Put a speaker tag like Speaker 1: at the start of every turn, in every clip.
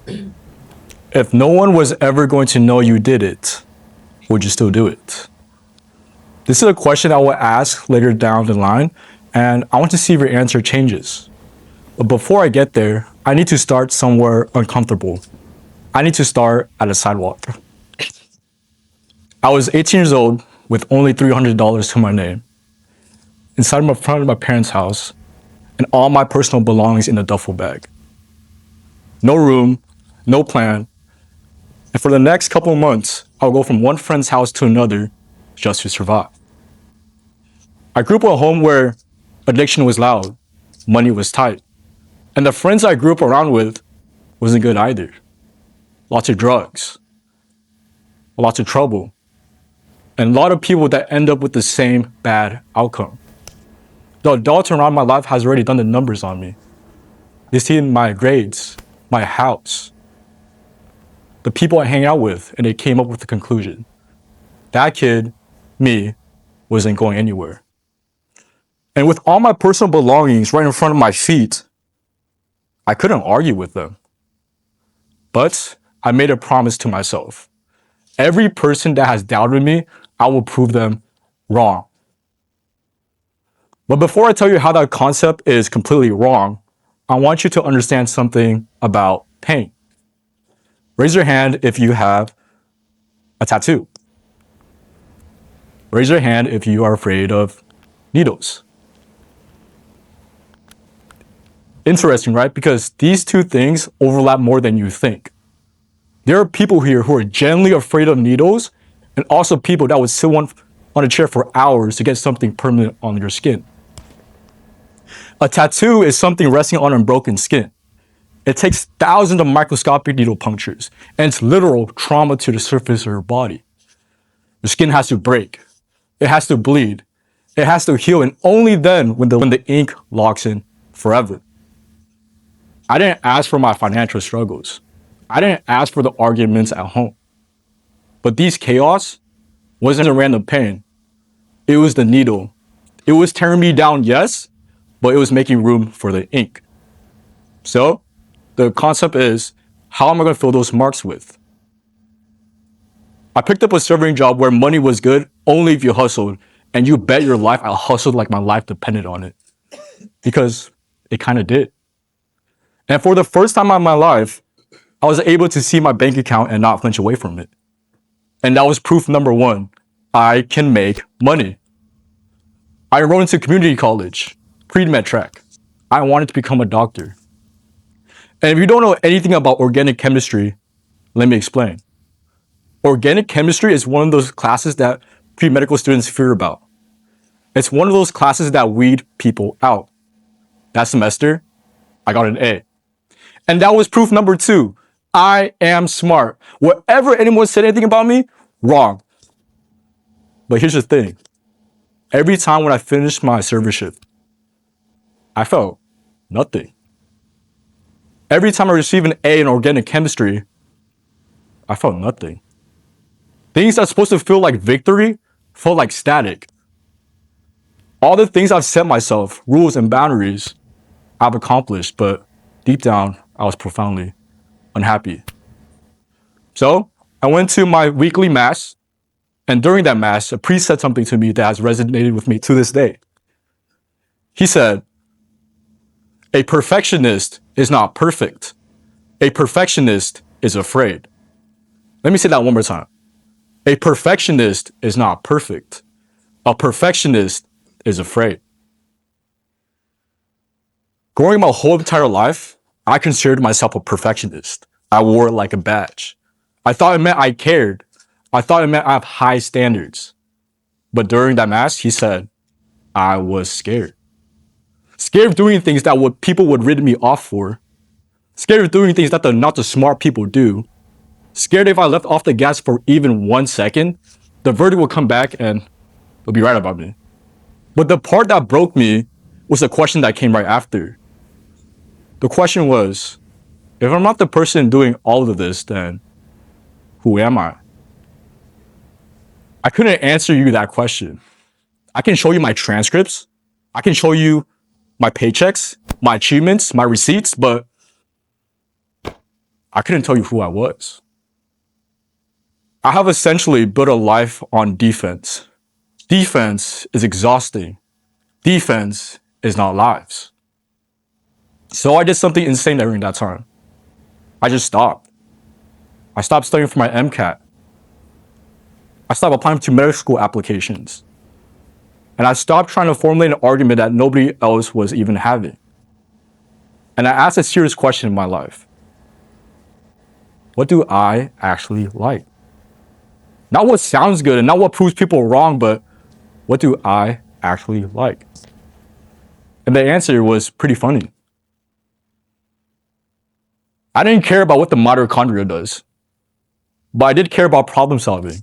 Speaker 1: If no one was ever going to know you did it, would you still do it? This is a question I will ask later down the line, and I want to see if your answer changes. But before I get there, I need to start somewhere uncomfortable. I need to start at a sidewalk. I was 18 years old with only $300 to my name, inside the front of my parents' house, and all my personal belongings in a duffel bag. No room, no plan, and for the next couple of months, I'll go from one friend's house to another just to survive. I grew up in a home where addiction was loud, money was tight, and the friends I grew up around with wasn't good either. Lots of drugs, lots of trouble, and a lot of people that end up with the same bad outcome. The adults around my life has already done the numbers on me. They see my grades, my house, the people I hang out with, and they came up with the conclusion. That kid, me, wasn't going anywhere. And with all my personal belongings right in front of my feet, I couldn't argue with them. But I made a promise to myself. Every person that has doubted me, I will prove them wrong. But before I tell you how that concept is completely wrong, I want you to understand something about pain. Raise your hand if you have a tattoo. Raise your hand if you are afraid of needles. Interesting, right? Because these two things overlap more than you think. There are people here who are genuinely afraid of needles, and also people that would sit on a chair for hours to get something permanent on your skin. A tattoo is something resting on unbroken skin. It takes thousands of microscopic needle punctures, and it's literal trauma to the surface of your body. The skin has to break. It has to bleed. It has to heal, and only then when the ink locks in forever. I didn't ask for my financial struggles. I didn't ask for the arguments at home. But these chaos wasn't a random pain. It was the needle. It was tearing me down, yes, but it was making room for the ink. So, the concept is, how am I going to fill those marks with? I picked up a serving job where money was good only if you hustled, and you bet your life I hustled like my life depended on it. Because it kind of did. And for the first time in my life, I was able to see my bank account and not flinch away from it. And that was proof number one. I can make money. I enrolled into community college, pre-med track. I wanted to become a doctor. And if you don't know anything about organic chemistry, let me explain. Organic chemistry is one of those classes that pre-medical students fear about. It's one of those classes that weed people out. That semester, I got an A. And that was proof number two. I am smart. Whatever anyone said anything about me, wrong. But here's the thing. Every time when I finished my service shift, I felt nothing. Every time I received an A in organic chemistry, I felt nothing. Things that's supposed to feel like victory felt like static. All the things I've set myself, rules and boundaries, I've accomplished, but deep down, I was profoundly unhappy. So I went to my weekly mass, and during that mass, a priest said something to me that has resonated with me to this day. He said, "A perfectionist is not perfect. A perfectionist is afraid." Let me say that one more time. A perfectionist is not perfect. A perfectionist is afraid. Growing my whole entire life, I considered myself a perfectionist. I wore it like a badge. I thought it meant I cared. I thought it meant I have high standards. But during that mass, he said, I was scared. Scared of doing things that people would rid me off for. Scared of doing things that the not the smart people do. Scared if I left off the gas for even 1 second, the verdict would come back and it'll be right about me. But the part that broke me was the question that came right after. The question was, if I'm not the person doing all of this, then who am I? I couldn't answer you that question. I can show you my transcripts. I can show you my paychecks, my achievements, my receipts, but I couldn't tell you who I was. I have essentially built a life on defense. Defense is exhausting. Defense is not lives. So I did something insane during that time. I just stopped. I stopped studying for my MCAT. I stopped applying to medical school applications. And I stopped trying to formulate an argument that nobody else was even having. And I asked a serious question in my life. What do I actually like? Not what sounds good and not what proves people wrong, but what do I actually like? And the answer was pretty funny. I didn't care about what the mitochondria does, but I did care about problem solving.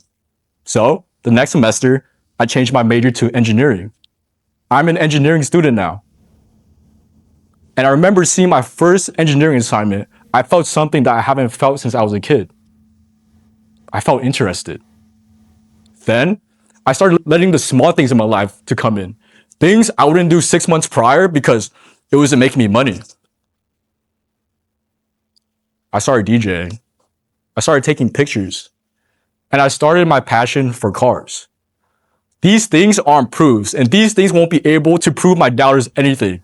Speaker 1: So the next semester, I changed my major to engineering. I'm an engineering student now. And I remember seeing my first engineering assignment, I felt something that I haven't felt since I was a kid. I felt interested. Then I started letting the small things in my life to come in. Things I wouldn't do 6 months prior because it wasn't making me money. I started DJing. I started taking pictures. And I started my passion for cars. These things aren't proofs, and these things won't be able to prove my doubters anything.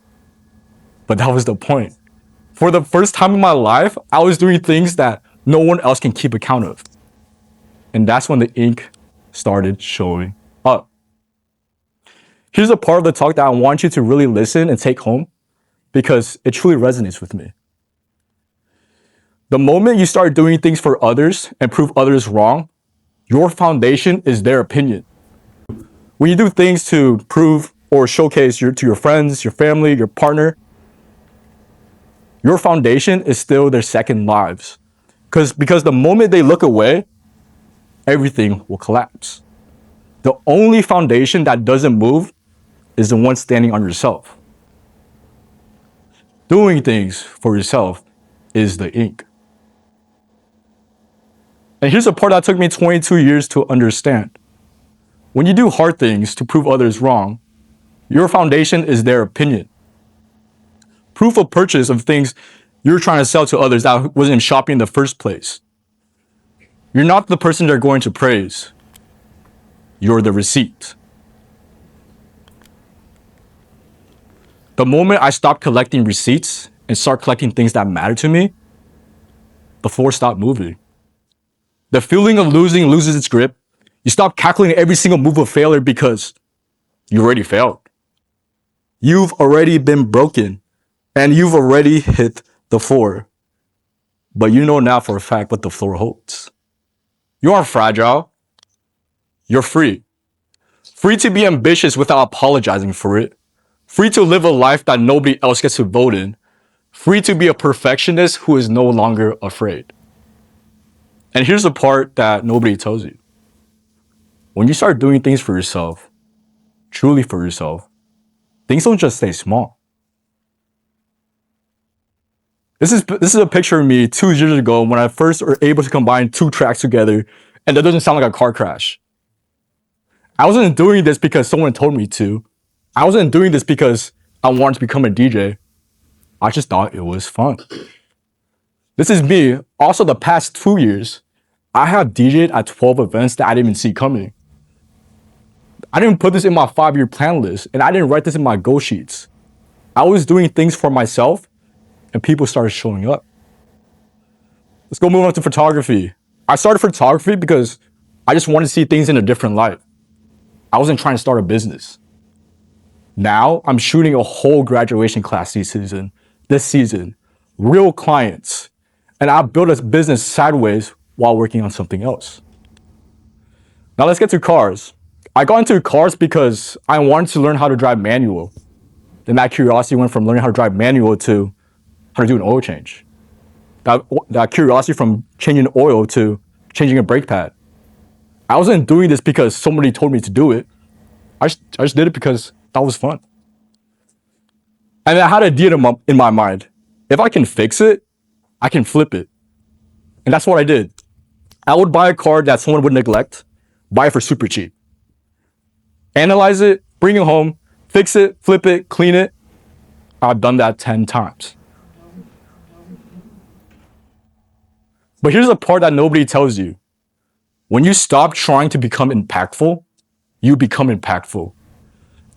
Speaker 1: But that was the point. For the first time in my life, I was doing things that no one else can keep account of. And that's when the ink started showing up. Here's a part of the talk that I want you to really listen and take home because it truly resonates with me. The moment you start doing things for others and prove others wrong, your foundation is their opinion. When you do things to prove or showcase to your friends, your family, your partner, your foundation is still their second lives. Because the moment they look away, everything will collapse. The only foundation that doesn't move is the one standing on yourself. Doing things for yourself is the ink. And here's the part that took me 22 years to understand. When you do hard things to prove others wrong, your foundation is their opinion. Proof of purchase of things you're trying to sell to others that wasn't shopping in the first place. You're not the person they're going to praise. You're the receipt. The moment I stopped collecting receipts and start collecting things that matter to me, the floor stopped moving. The feeling of losing loses its grip. You stop calculating every single move of failure because you already failed. You've already been broken and you've already hit the floor. But you know now for a fact what the floor holds. You aren't fragile. You're free. Free to be ambitious without apologizing for it. Free to live a life that nobody else gets to vote in. Free to be a perfectionist who is no longer afraid. And here's the part that nobody tells you. When you start doing things for yourself, truly for yourself, things don't just stay small. This is a picture of me 2 years ago when I first were able to combine 2 tracks together, and that doesn't sound like a car crash. I wasn't doing this because someone told me to. I wasn't doing this because I wanted to become a DJ. I just thought it was fun. This is me. Also, the past 2 years, I have DJed at 12 events that I didn't even see coming. I didn't put this in my 5-year plan list, and I didn't write this in my goal sheets. I was doing things for myself, and people started showing up. Let's go move on to photography. I started photography because I just wanted to see things in a different light. I wasn't trying to start a business. Now I'm shooting a whole graduation class this season, real clients, and I built a business sideways while working on something else. Now let's get to cars. I got into cars because I wanted to learn how to drive manual. Then that curiosity went from learning how to drive manual to how to do an oil change. That curiosity from changing oil to changing a brake pad. I wasn't doing this because somebody told me to do it. I just did it because that was fun. And I had an idea in my mind. If I can fix it, I can flip it. And that's what I did. I would buy a car that someone would neglect, buy it for super cheap. Analyze it, bring it home, fix it, flip it, clean it. I've done that 10 times. But here's the part that nobody tells you. When you stop trying to become impactful, you become impactful.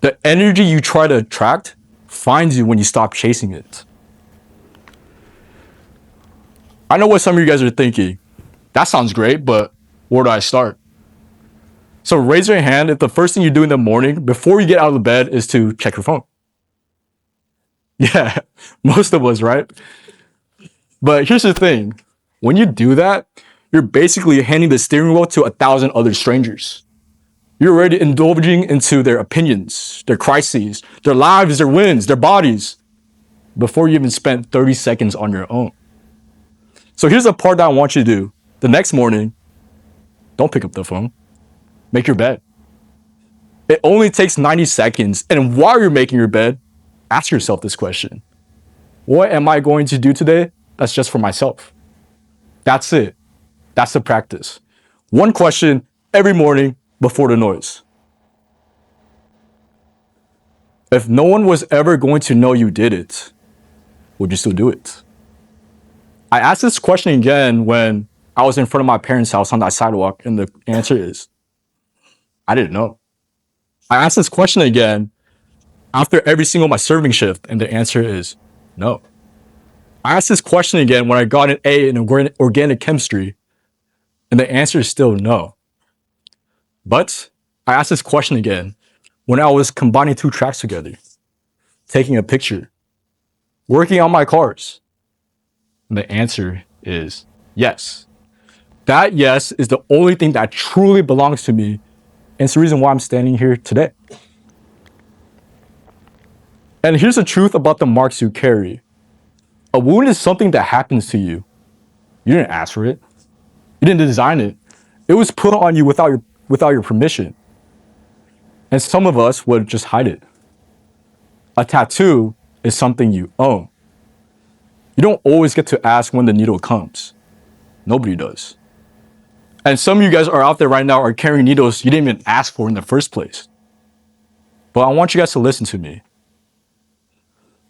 Speaker 1: The energy you try to attract finds you when you stop chasing it. I know what some of you guys are thinking. That sounds great, but where do I start? So raise your hand if the first thing you do in the morning before you get out of the bed is to check your phone. Yeah, most of us, right? But here's the thing. When you do that, you're basically handing the steering wheel to 1,000 other strangers. You're already indulging into their opinions, their crises, their lives, their wins, their bodies, before you even spent 30 seconds on your own. So here's the part that I want you to do. The next morning, don't pick up the phone. Make your bed. It only takes 90 seconds. And while you're making your bed, ask yourself this question. What am I going to do today that's just for myself? That's it. That's the practice. One question every morning before the noise. If no one was ever going to know you did it, would you still do it? I asked this question again when I was in front of my parents' house on that sidewalk, and the answer is, I didn't know. I asked this question again after every single my serving shift, and the answer is no. I asked this question again when I got an A in organic chemistry, and the answer is still no. But I asked this question again when I was combining two tracks together, taking a picture, working on my cars. And the answer is yes. That yes is the only thing that truly belongs to me, and it's the reason why I'm standing here today. And here's the truth about the marks you carry. A wound is something that happens to you. You didn't ask for it. You didn't design it. It was put on you without your permission. And some of us would just hide it. A tattoo is something you own. You don't always get to ask when the needle comes. Nobody does. And some of you guys are out there right now are carrying needles you didn't even ask for in the first place. But I want you guys to listen to me.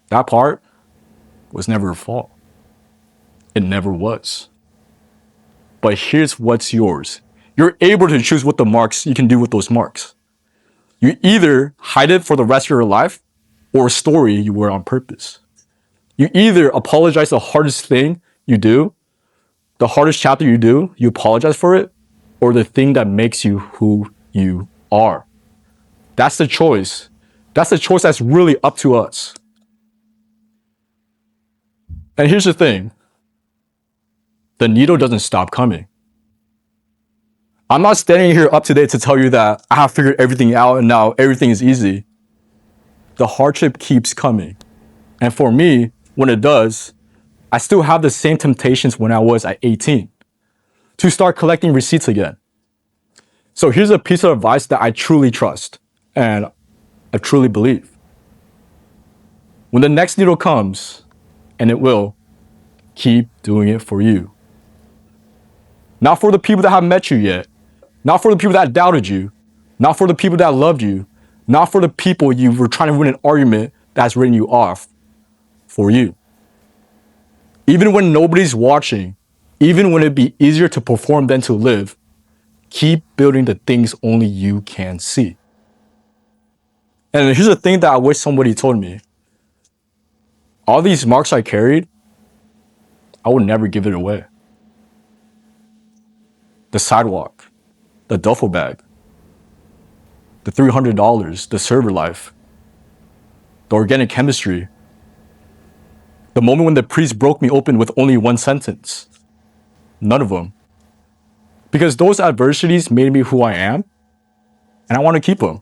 Speaker 1: That part was never your fault. It never was. But here's what's yours. You're able to choose what the marks you can do with those marks. You either hide it for the rest of your life or a story you wear on purpose. You either apologize the hardest thing you do, the hardest chapter you do, you apologize for it, or the thing that makes you who you are. That's the choice. That's the choice that's really up to us. And here's the thing. The needle doesn't stop coming. I'm not standing here up today to tell you that I have figured everything out and now everything is easy. The hardship keeps coming. And for me, when it does, I still have the same temptations when I was at 18 to start collecting receipts again. So here's a piece of advice that I truly trust and I truly believe. When the next needle comes, and it will, keep doing it for you. Not for the people that haven't met you yet. Not for the people that doubted you. Not for the people that loved you. Not for the people you were trying to win an argument that's written you off. For you. Even when nobody's watching, even when it'd be easier to perform than to live, keep building the things only you can see. And here's the thing that I wish somebody told me. All these marks I carried, I would never give it away. The sidewalk, the duffel bag, the $300, the server life, the organic chemistry, the moment when the priest broke me open with only one sentence. None of them. Because those adversities made me who I am, and I want to keep them.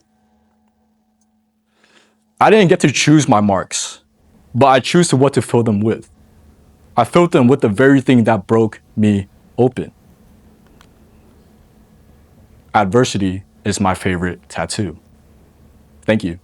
Speaker 1: I didn't get to choose my marks, but I choose what to fill them with. I filled them with the very thing that broke me open. Adversity is my favorite tattoo. Thank you.